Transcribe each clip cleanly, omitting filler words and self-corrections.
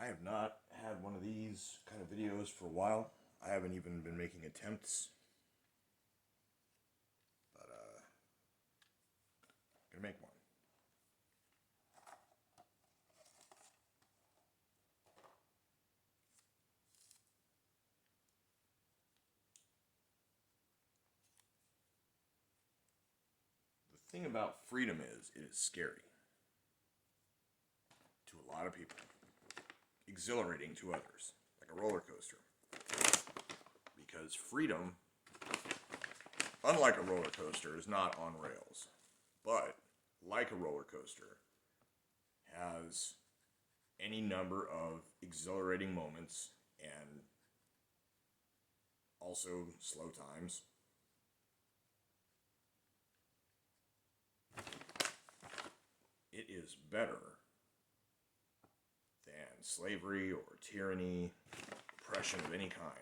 I have not had one of these kind of videos for a while. I haven't even been making attempts, but gonna make one. The thing about freedom is it is scary to a lot of people, exhilarating to others, like a roller coaster. Because freedom, unlike a roller coaster, is not on rails, but like a roller coaster, has any number of exhilarating moments and also slow times. It is better than slavery or tyranny, oppression of any kind,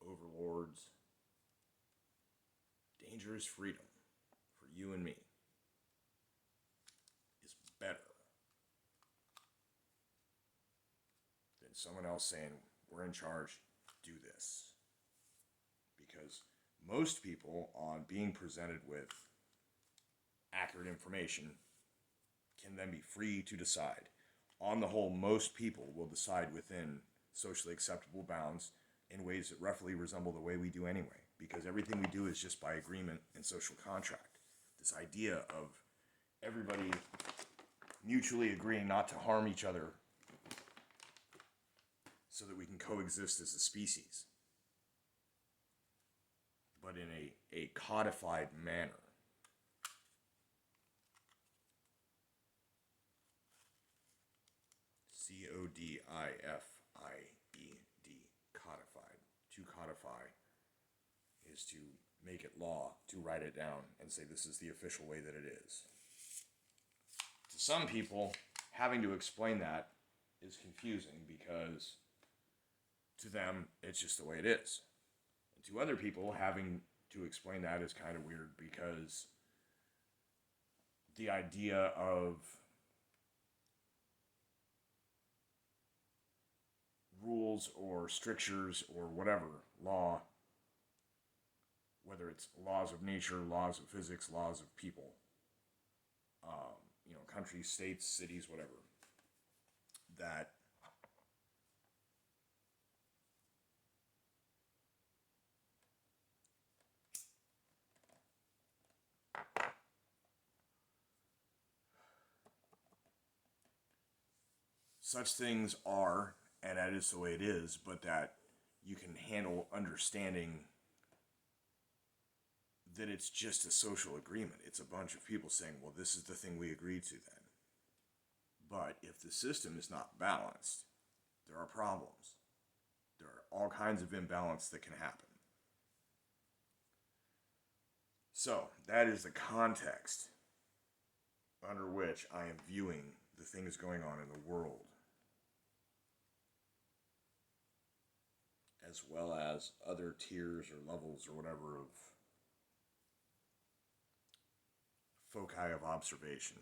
overlords. Dangerous freedom for you and me is better than someone else saying, we're in charge, do this. Because most people, on being presented with accurate information, can then be free to decide. On the whole, most people will decide within socially acceptable bounds in ways that roughly resemble the way we do anyway, because everything we do is just by agreement and social contract. This idea of everybody mutually agreeing not to harm each other so that we can coexist as a species, but in a codified manner. Codified, codified. To codify is to make it law, to write it down and say this is the official way that it is. To some people, having to explain that is confusing because to them it's just the way it is. And to other people, having to explain that is kind of weird because the idea of rules or strictures or whatever, law, whether it's laws of nature, laws of physics, laws of people, countries, states, cities, whatever, that such things are, and that is the way it is, but that you can handle understanding that it's just a social agreement. It's a bunch of people saying, well, this is the thing we agreed to then. But if the system is not balanced, there are problems. There are all kinds of imbalance that can happen. So, that is the context under which I am viewing the things going on in the world, as well as other tiers or levels or whatever of foci of observation.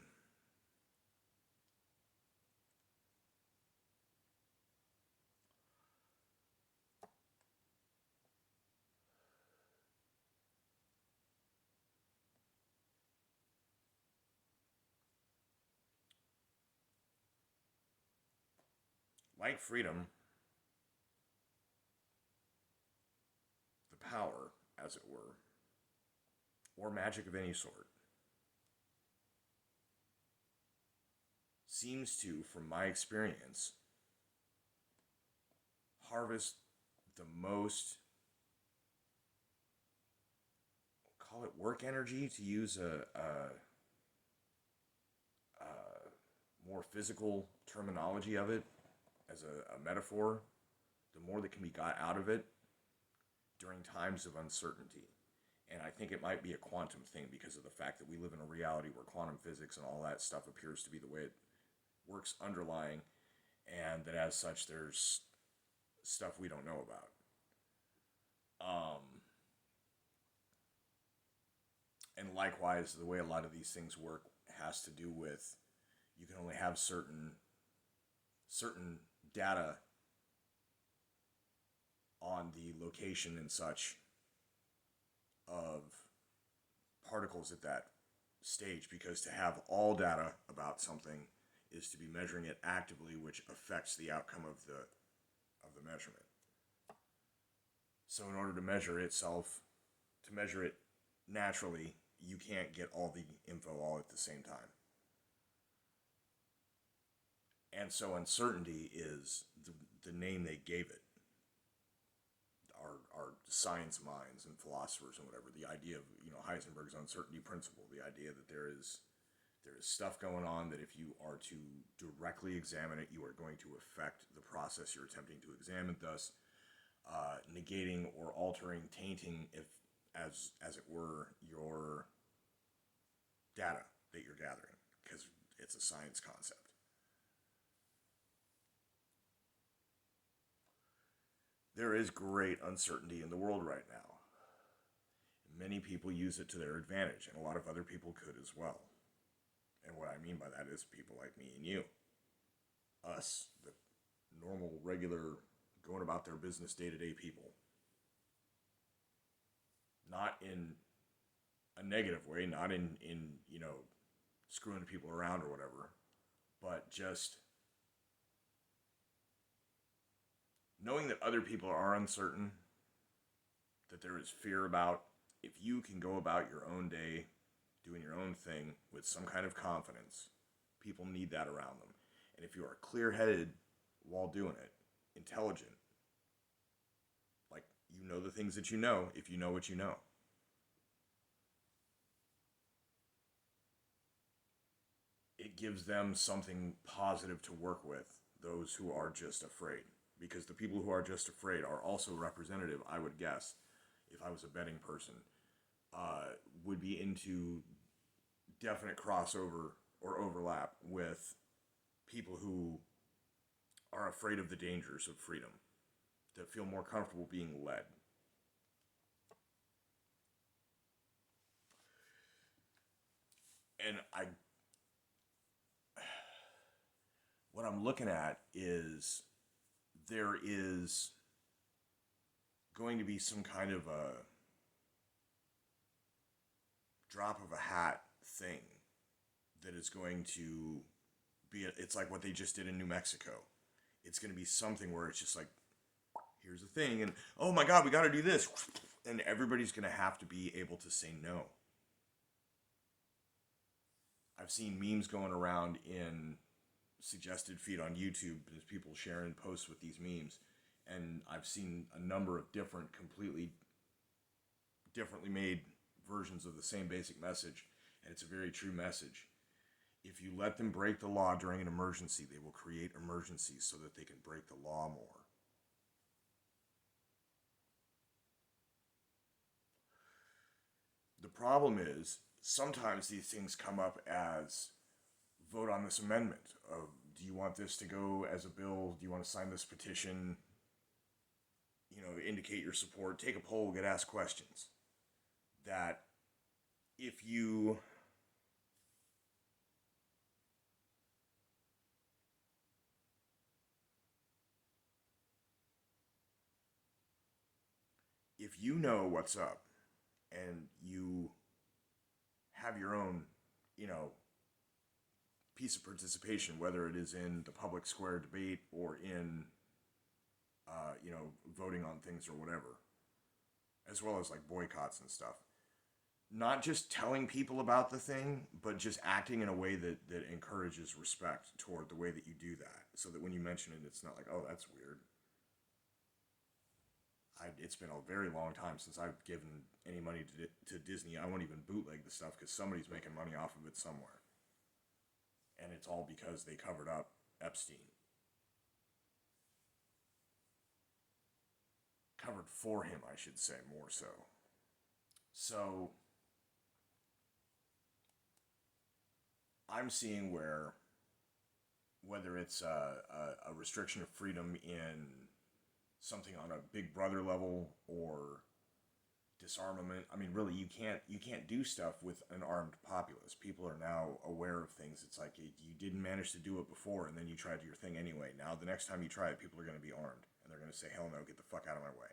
Like freedom, the power, as it were, or magic of any sort, seems to, from my experience, harvest the most, call it work energy, to use a more physical terminology of it as a metaphor, the more that can be got out of it during times of uncertainty. And I think it might be a quantum thing because of the fact that we live in a reality where quantum physics and all that stuff appears to be the way it works underlying, and that as such there's stuff we don't know about. And likewise, the way a lot of these things work has to do with you can only have certain data on the location and such of particles at that stage, because to have all data about something is to be measuring it actively, which affects the outcome of the measurement. So in order to measure itself, to measure it naturally, you can't get all the info all at the same time. And so uncertainty is the name they gave it. Our science minds and philosophers and whatever, the idea of, Heisenberg's uncertainty principle, the idea that there is stuff going on that if you are to directly examine it, you are going to affect the process you're attempting to examine, thus negating or altering, tainting, if as it were, your data that you're gathering, because it's a science concept. There is great uncertainty in the world right now. Many people use it to their advantage, and a lot of other people could as well. And what I mean by that is people like me and you. Us, the normal, regular, going about their business day-to-day people. Not in a negative way, not in screwing people around or whatever, but just knowing that other people are uncertain, that there is fear about. If you can go about your own day doing your own thing with some kind of confidence, people need that around them. And if you are clear-headed while doing it, intelligent, like you know the things that you know, if you know what you know, it gives them something positive to work with, those who are just afraid. Because the people who are just afraid are also representative, I would guess, if I was a betting person, would be into definite crossover or overlap with people who are afraid of the dangers of freedom, that feel more comfortable being led. And what I'm looking at is there is going to be some kind of a drop of a hat thing that is going to be, it's like what they just did in New Mexico. It's going to be something where it's just like, here's the thing, and oh my God, we got to do this. And everybody's going to have to be able to say no. I've seen memes going around in suggested feed on YouTube. There's people sharing posts with these memes. And I've seen a number of completely differently made versions of the same basic message. And it's a very true message. If you let them break the law during an emergency, they will create emergencies so that they can break the law more. The problem is, sometimes these things come up as vote on this amendment. Do you want this to go as a bill? Do you want to sign this petition? Indicate your support. Take a poll, get asked questions. That if you know what's up and you have your own, piece of participation, whether it is in the public square debate or in, voting on things or whatever, as well as like boycotts and stuff. Not just telling people about the thing, but just acting in a way that encourages respect toward the way that you do that, so that when you mention it, it's not like, oh, that's weird. It's been a very long time since I've given any money to Disney. I won't even bootleg the stuff because somebody's making money off of it somewhere. And it's all because they covered up Epstein. Covered for him, I should say, more so. So, I'm seeing whether it's a restriction of freedom in something on a Big Brother level, or disarmament. I mean, really, you can't do stuff with an armed populace. People are now aware of things. It's like you didn't manage to do it before, and then you tried your thing anyway. Now the next time you try it, people are going to be armed, and they're going to say, "Hell no, get the fuck out of my way."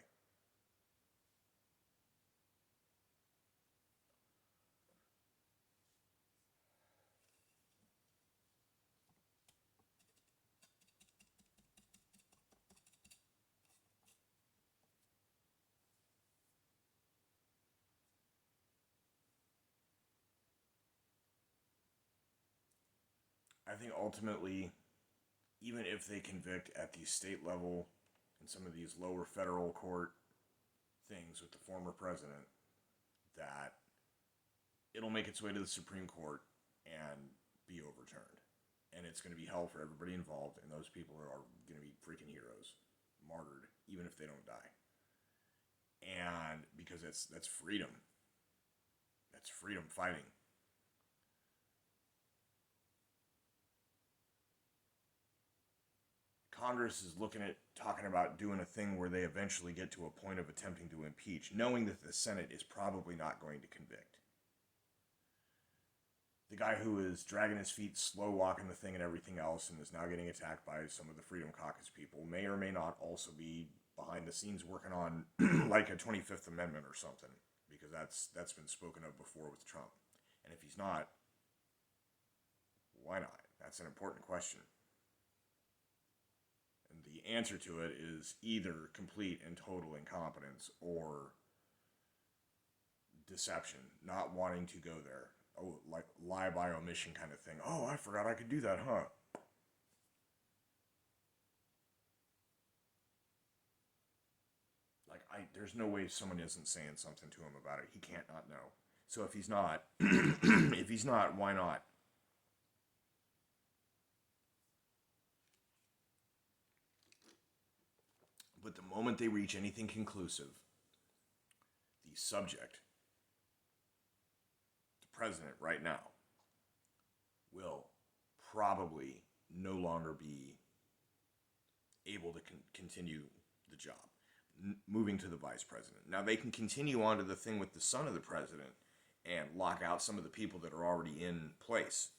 I think ultimately, even if they convict at the state level and some of these lower federal court things with the former president, that it'll make its way to the Supreme Court and be overturned. And it's going to be hell for everybody involved, and those people are going to be freaking heroes, martyred, even if they don't die. And because that's freedom. That's freedom fighting. Congress is looking at talking about doing a thing where they eventually get to a point of attempting to impeach, knowing that the Senate is probably not going to convict. The guy who is dragging his feet, slow walking the thing and everything else, and is now getting attacked by some of the Freedom Caucus people, may or may not also be behind the scenes working on like a 25th Amendment or something, because that's been spoken of before with Trump. And if he's not, why not? That's an important question. And the answer to it is either complete and total incompetence or deception, not wanting to go there. Oh, like lie by omission kind of thing. Oh, I forgot I could do that, huh? Like, there's no way someone isn't saying something to him about it. He can't not know. So if he's not, if he's not, why not? But the moment they reach anything conclusive, the subject, the president right now, will probably no longer be able to continue the job. Moving to the vice president. Now they can continue on to the thing with the son of the president and lock out some of the people that are already in place.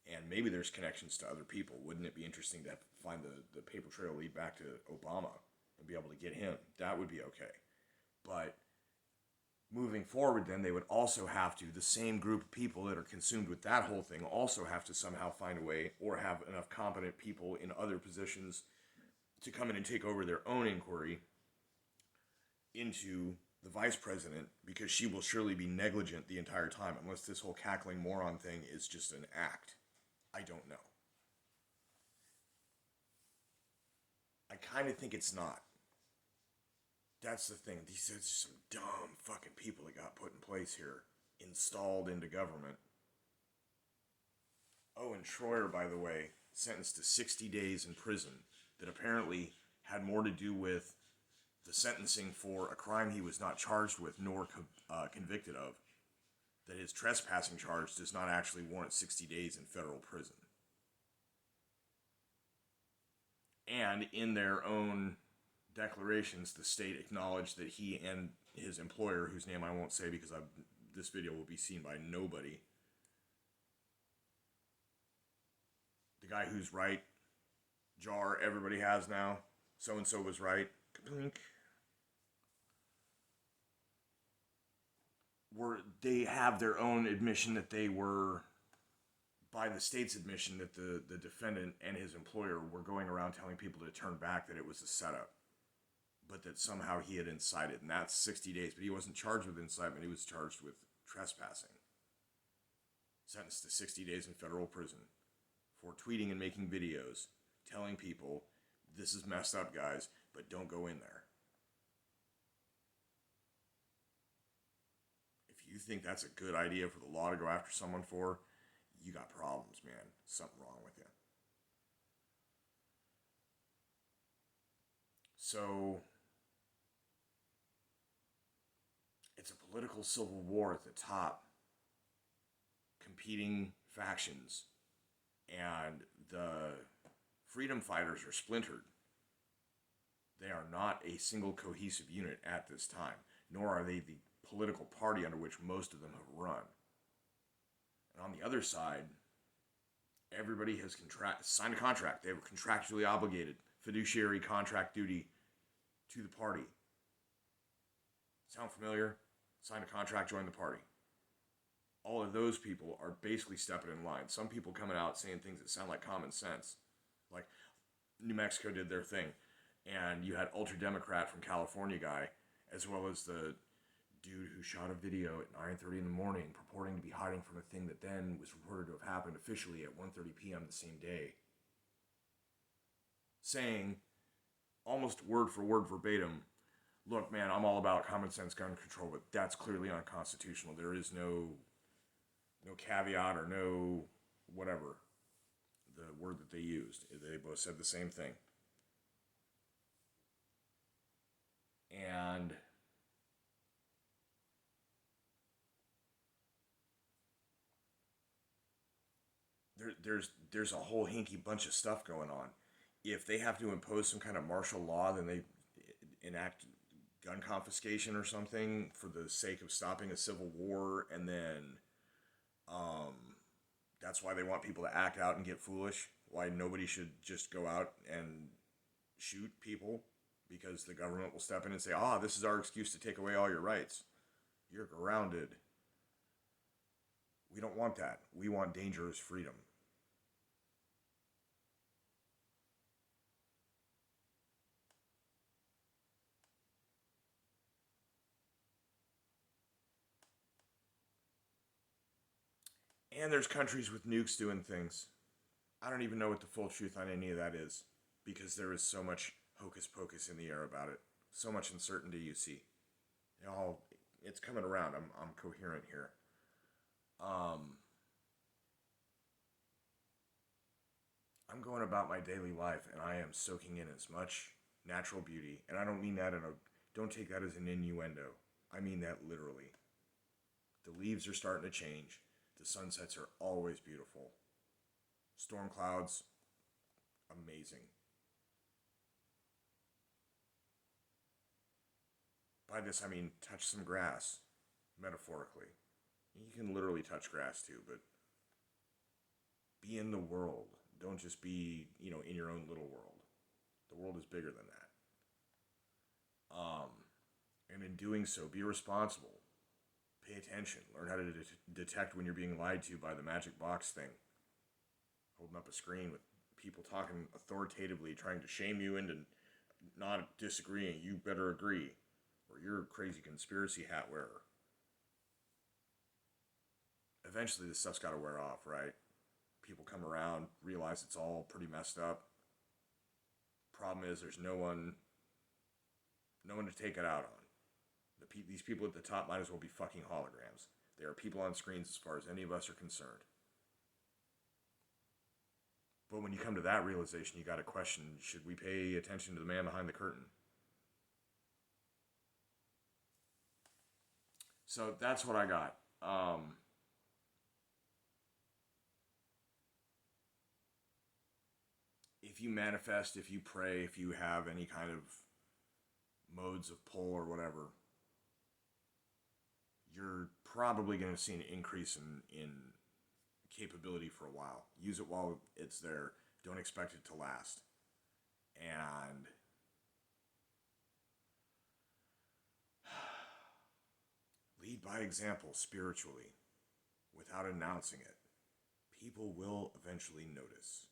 And maybe there's connections to other people. Wouldn't it be interesting to find the paper trail lead back to Obama and be able to get him? That would be okay. But moving forward, then they would also have to, the same group of people that are consumed with that whole thing also have to somehow find a way or have enough competent people in other positions to come in and take over their own inquiry into the vice president, because she will surely be negligent the entire time unless this whole cackling moron thing is just an act. I don't know. I kind of think it's not. That's the thing. These are some dumb fucking people that got put in place here, installed into government. Oh, and Schroer, by the way, sentenced to 60 days in prison that apparently had more to do with the sentencing for a crime he was not charged with nor convicted of. That his trespassing charge does not actually warrant 60 days in federal prison. And in their own declarations, the state acknowledged that he and his employer, whose name I won't say because this video will be seen by nobody, the guy who's right, jar everybody has now, so-and-so was right, they have their own admission that they were, by the state's admission, that the defendant and his employer were going around telling people to turn back, that it was a setup, but that somehow he had incited, and that's 60 days. But he wasn't charged with incitement, he was charged with trespassing. Sentenced to 60 days in federal prison for tweeting and making videos telling people, this is messed up, guys, but don't go in there. If you think that's a good idea for the law to go after someone for, you got problems, man. Something wrong with you. So, it's a political civil war at the top. Competing factions. And the freedom fighters are splintered. They are not a single cohesive unit at this time, nor are they the political party under which most of them have run. And on the other side, everybody has signed a contract. They were contractually obligated, fiduciary contract duty to the party. Sound familiar? Signed a contract, join the party. All of those people are basically stepping in line. Some people coming out saying things that sound like common sense. Like New Mexico did their thing. And you had ultra Democrat from California guy, as well as the dude who shot a video at 9:30 in the morning purporting to be hiding from a thing that then was reported to have happened officially at 1:30 p.m. the same day. Saying, almost word for word verbatim, look, man, I'm all about common sense gun control, but that's clearly unconstitutional. There is no caveat or no whatever, the word that they used. They both said the same thing. And there's a whole hinky bunch of stuff going on. If they have to impose some kind of martial law, then they enact gun confiscation or something for the sake of stopping a civil war, and then that's why they want people to act out and get foolish. Why nobody should just go out and shoot people, because the government will step in and say, this is our excuse to take away all your rights. You're grounded. We don't want that. We want dangerous freedom. And there's countries with nukes doing things. I don't even know what the full truth on any of that is, because there is so much hocus pocus in the air about it. So much uncertainty you see. It's coming around. I'm coherent here. I'm going about my daily life, and I am soaking in as much natural beauty, and I don't mean that don't take that as an innuendo. I mean that literally. The leaves are starting to change. The sunsets are always beautiful. Storm clouds, amazing. By this I mean touch some grass, metaphorically. You can literally touch grass too, but be in the world. Don't just be, in your own little world. The world is bigger than that. And in doing so, be responsible. Pay attention. Learn how to detect when you're being lied to by the magic box thing. Holding up a screen with people talking authoritatively, trying to shame you into not disagreeing. You better agree, or you're a crazy conspiracy hat wearer. Eventually, this stuff's got to wear off, right? People come around, realize it's all pretty messed up. Problem is, there's no one to take it out on. These people at the top might as well be fucking holograms. They are people on screens as far as any of us are concerned. But when you come to that realization, you got to question, should we pay attention to the man behind the curtain? So that's what I got. If you manifest, if you pray, if you have any kind of modes of pull or whatever, you're probably going to see an increase in capability for a while. Use it while it's there. Don't expect it to last. And lead by example spiritually without announcing it. People will eventually notice.